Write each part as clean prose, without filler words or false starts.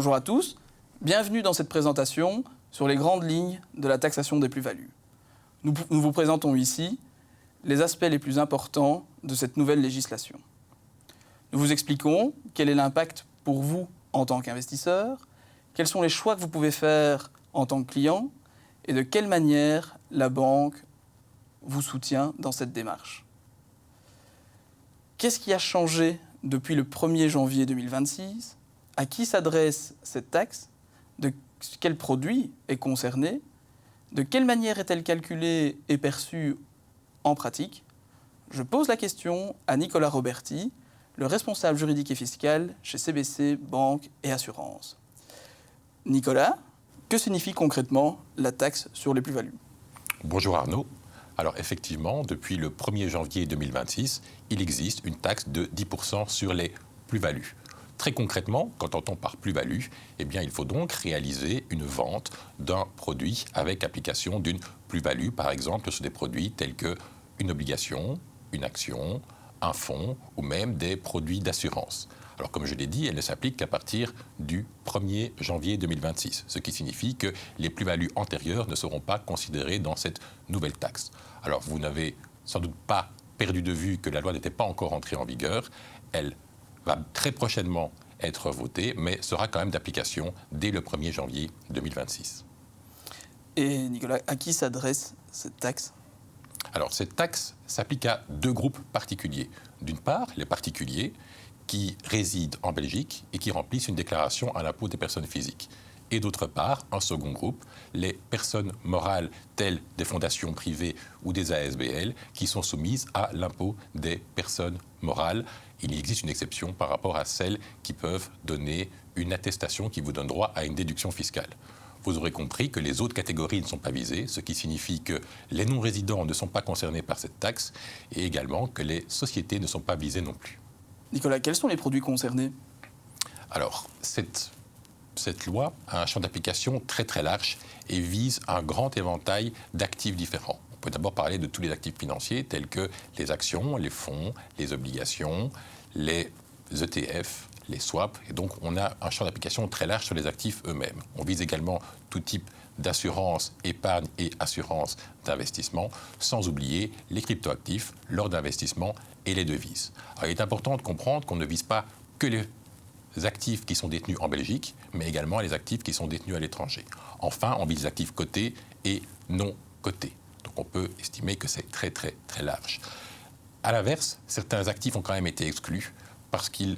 Bonjour à tous, bienvenue dans cette présentation sur les grandes lignes de la taxation des plus-values. Nous vous présentons ici les aspects les plus importants de cette nouvelle législation. Nous vous expliquons quel est l'impact pour vous en tant qu'investisseur, quels sont les choix que vous pouvez faire en tant que client et de quelle manière la banque vous soutient dans cette démarche. Qu'est-ce qui a changé depuis le 1er janvier 2026 ? À qui s'adresse cette taxe ? De quel produit est concerné ? De quelle manière est-elle calculée et perçue en pratique ? Je pose la question à Nicolas Roberti, le responsable juridique et fiscal chez CBC Banque et Assurances. Nicolas, que signifie concrètement la taxe sur les plus-values ? Bonjour Arnaud. Alors effectivement, depuis le 1er janvier 2026, il existe une taxe de 10% sur les plus-values. Très concrètement, qu'entend-on par plus-value ? Eh bien, il faut donc réaliser une vente d'un produit avec application d'une plus-value, par exemple sur des produits tels qu'une obligation, une action, un fonds ou même des produits d'assurance. Alors, comme je l'ai dit, elle ne s'applique qu'à partir du 1er janvier 2026, ce qui signifie que les plus-values antérieures ne seront pas considérées dans cette nouvelle taxe. Alors, vous n'avez sans doute pas perdu de vue que la loi n'était pas encore entrée en vigueur. Elle va très prochainement être votée, mais sera quand même d'application dès le 1er janvier 2026. Et Nicolas, à qui s'adresse cette taxe ? Alors, cette taxe s'applique à deux groupes particuliers. D'une part, les particuliers qui résident en Belgique et qui remplissent une déclaration à l'impôt des personnes physiques. Et d'autre part, un second groupe, les personnes morales telles des fondations privées ou des ASBL qui sont soumises à l'impôt des personnes morales. Il existe une exception par rapport à celles qui peuvent donner une attestation qui vous donne droit à une déduction fiscale. Vous aurez compris que les autres catégories ne sont pas visées, ce qui signifie que les non-résidents ne sont pas concernés par cette taxe et également que les sociétés ne sont pas visées non plus. Nicolas, quels sont les produits concernés ? Alors, cette loi a un champ d'application très très large et vise un grand éventail d'actifs différents. On peut d'abord parler de tous les actifs financiers tels que les actions, les fonds, les obligations, les ETF, les swaps. Et donc on a un champ d'application très large sur les actifs eux-mêmes. On vise également tout type d'assurance, épargne et assurance d'investissement, sans oublier les cryptoactifs, lors d'investissement et les devises. Alors, il est important de comprendre qu'on ne vise pas que les actifs qui sont détenus en Belgique, mais également les actifs qui sont détenus à l'étranger. Enfin, on vise les actifs cotés et non cotés. Donc on peut estimer que c'est très très très large. À l'inverse, certains actifs ont quand même été exclus parce qu'ils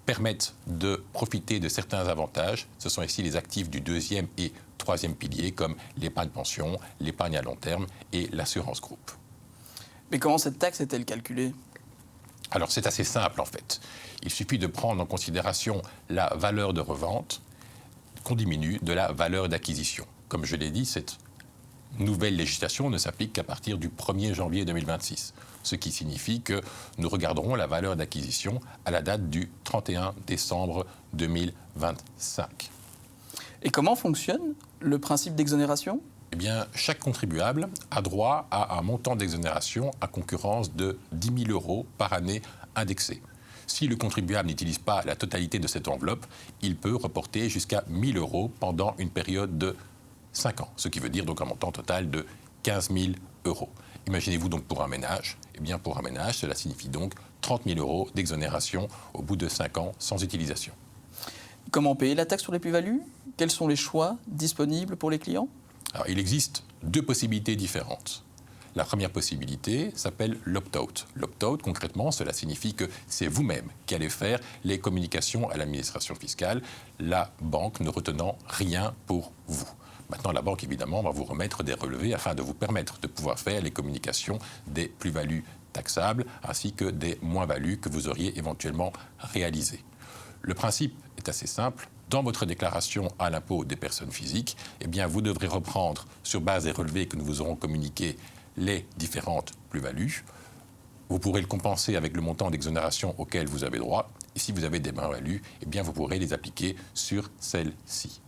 permettent de profiter de certains avantages. Ce sont ici les actifs du deuxième et troisième pilier, comme l'épargne pension, l'épargne à long terme et l'assurance groupe. Mais comment cette taxe est-elle calculée ? Alors c'est assez simple en fait. Il suffit de prendre en considération la valeur de revente qu'on diminue de la valeur d'acquisition. Comme je l'ai dit, cette nouvelle législation ne s'applique qu'à partir du 1er janvier 2026, ce qui signifie que nous regarderons la valeur d'acquisition à la date du 31 décembre 2025. Et comment fonctionne le principe d'exonération ? Eh bien, chaque contribuable a droit à un montant d'exonération à concurrence de 10 000 € par année indexé. Si le contribuable n'utilise pas la totalité de cette enveloppe, il peut reporter jusqu'à 1 000 € pendant une période de 5 ans, ce qui veut dire donc un montant total de 15 000 €. Imaginez-vous donc pour un ménage. Eh bien, pour un ménage, cela signifie donc 30 000 € d'exonération au bout de 5 ans sans utilisation. Comment payer la taxe sur les plus-values ? Quels sont les choix disponibles pour les clients ? Alors, il existe deux possibilités différentes. La première possibilité s'appelle l'opt-out. L'opt-out, concrètement, cela signifie que c'est vous-même qui allez faire les communications à l'administration fiscale, la banque ne retenant rien pour vous. Maintenant, la banque, évidemment, va vous remettre des relevés afin de vous permettre de pouvoir faire les communications des plus-values taxables ainsi que des moins-values que vous auriez éventuellement réalisées. Le principe est assez simple. Dans votre déclaration à l'impôt des personnes physiques, eh bien, vous devrez reprendre, sur base des relevés que nous vous aurons communiqués, les différentes plus-values. Vous pourrez le compenser avec le montant d'exonération auquel vous avez droit. Et si vous avez des moins-values, eh bien, vous pourrez les appliquer sur celles-ci.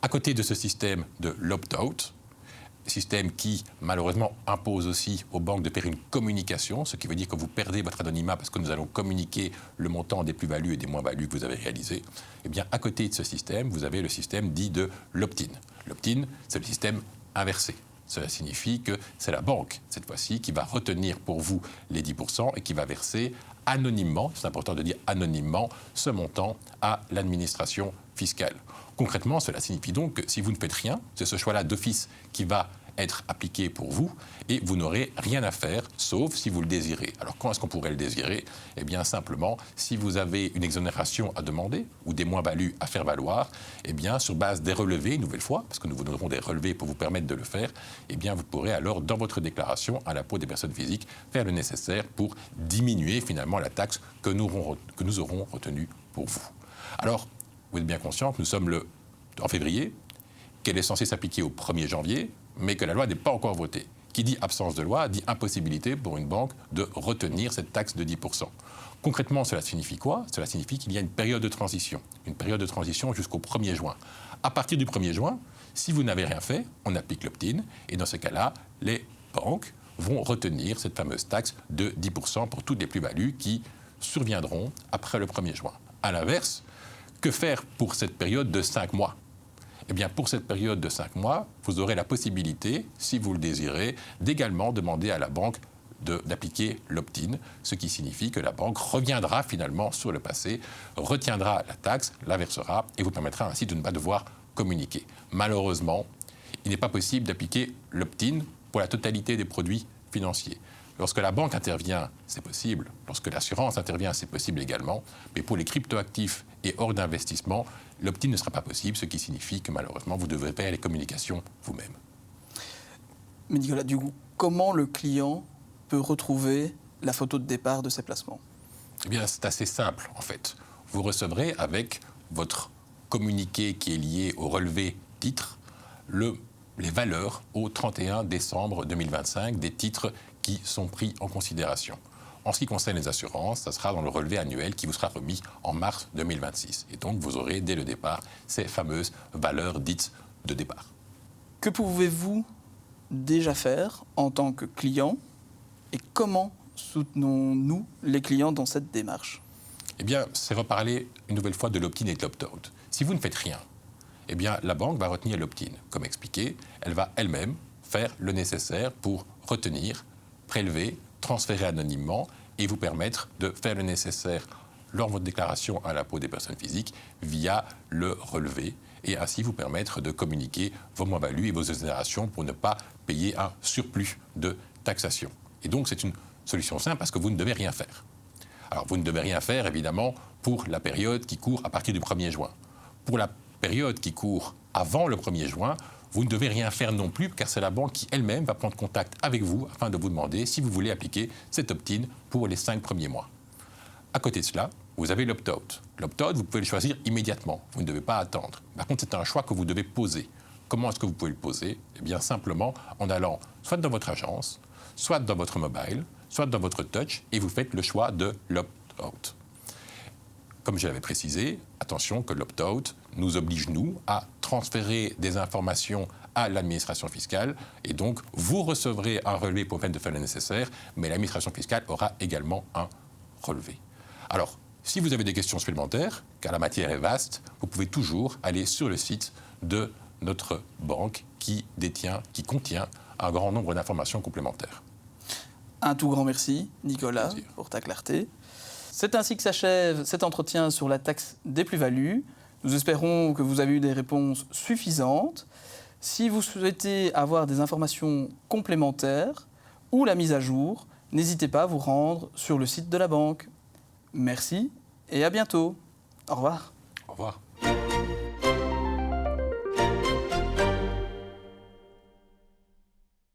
À côté de ce système de l'opt-out, système qui, malheureusement, impose aussi aux banques de faire une communication, ce qui veut dire que vous perdez votre anonymat parce que nous allons communiquer le montant des plus-values et des moins-values que vous avez réalisées. Eh bien, à côté de ce système, vous avez le système dit de l'opt-in. L'opt-in, c'est le système inversé. Cela signifie que c'est la banque, cette fois-ci, qui va retenir pour vous les 10% et qui va verser anonymement, c'est important de dire anonymement, ce montant à l'administration fiscale. Concrètement, cela signifie donc que si vous ne faites rien, c'est ce choix-là d'office qui va être appliqué pour vous et vous n'aurez rien à faire, sauf si vous le désirez. Alors, quand est-ce qu'on pourrait le désirer ? Eh bien, simplement, si vous avez une exonération à demander ou des moins-values à faire valoir, eh bien, sur base des relevés, une nouvelle fois, parce que nous vous donnerons des relevés pour vous permettre de le faire, eh bien, vous pourrez alors, dans votre déclaration à l'impôt des personnes physiques, faire le nécessaire pour diminuer finalement la taxe que nous aurons retenue pour vous. Alors, vous êtes bien conscient que nous sommes en février, qu'elle est censée s'appliquer au 1er janvier, mais que la loi n'est pas encore votée. Qui dit absence de loi dit impossibilité pour une banque de retenir cette taxe de 10%. Concrètement, cela signifie quoi ? Cela signifie qu'il y a une période de transition jusqu'au 1er juin. À partir du 1er juin, si vous n'avez rien fait, on applique l'opt-in, et dans ce cas-là, les banques vont retenir cette fameuse taxe de 10% pour toutes les plus-values qui surviendront après le 1er juin. À l'inverse, que faire pour cette période de 5 mois ? Eh bien, pour cette période de 5 mois, vous aurez la possibilité, si vous le désirez, d'également demander à la banque d'appliquer l'opt-in, ce qui signifie que la banque reviendra finalement sur le passé, retiendra la taxe, la versera et vous permettra ainsi de ne pas devoir communiquer. Malheureusement, il n'est pas possible d'appliquer l'opt-in pour la totalité des produits financiers. Lorsque la banque intervient, c'est possible. Lorsque l'assurance intervient, c'est possible également. Mais pour les cryptoactifs et hors d'investissement, l'opt-in ne sera pas possible, ce qui signifie que malheureusement, vous devrez faire les communications vous-même. Mais Nicolas, du coup, comment le client peut retrouver la photo de départ de ses placements ? Eh bien, c'est assez simple, en fait. Vous recevrez avec votre communiqué qui est lié au relevé titre les valeurs au 31 décembre 2025 des titres qui sont pris en considération. En ce qui concerne les assurances, ça sera dans le relevé annuel qui vous sera remis en mars 2026. Et donc, vous aurez dès le départ ces fameuses valeurs dites de départ. Que pouvez-vous déjà faire en tant que client et comment soutenons-nous les clients dans cette démarche ? Eh bien, c'est reparler une nouvelle fois de l'opt-in et de l'opt-out. Si vous ne faites rien, eh bien, la banque va retenir l'opt-in. Comme expliqué, elle va elle-même faire le nécessaire pour retenir, prélever, transférer anonymement et vous permettre de faire le nécessaire lors de votre déclaration à l'impôt des personnes physiques via le relevé et ainsi vous permettre de communiquer vos moins-values et vos exonérations pour ne pas payer un surplus de taxation. Et donc, c'est une solution simple parce que vous ne devez rien faire. Alors, vous ne devez rien faire, évidemment, pour la période qui court à partir du 1er juin. Pour la période qui court avant le 1er juin, vous ne devez rien faire non plus, car c'est la banque qui elle-même va prendre contact avec vous afin de vous demander si vous voulez appliquer cet opt-in pour les 5 premiers mois. À côté de cela, vous avez l'opt-out. L'opt-out, vous pouvez le choisir immédiatement. Vous ne devez pas attendre. Par contre, c'est un choix que vous devez poser. Comment est-ce que vous pouvez le poser ? Eh bien, simplement en allant soit dans votre agence, soit dans votre mobile, soit dans votre touch, et vous faites le choix de l'opt-out. Comme je l'avais précisé, attention que l'opt-out nous oblige, nous, à transférer des informations à l'administration fiscale. Et donc, vous recevrez un relevé pour permettre de faire le nécessaire, mais l'administration fiscale aura également un relevé. Alors, si vous avez des questions supplémentaires, car la matière est vaste, vous pouvez toujours aller sur le site de notre banque qui contient un grand nombre d'informations complémentaires. Un tout grand merci, Nicolas, pour ta clarté. C'est ainsi que s'achève cet entretien sur la taxe des plus-values. Nous espérons que vous avez eu des réponses suffisantes. Si vous souhaitez avoir des informations complémentaires ou la mise à jour, n'hésitez pas à vous rendre sur le site de la banque. Merci et à bientôt. Au revoir. Au revoir.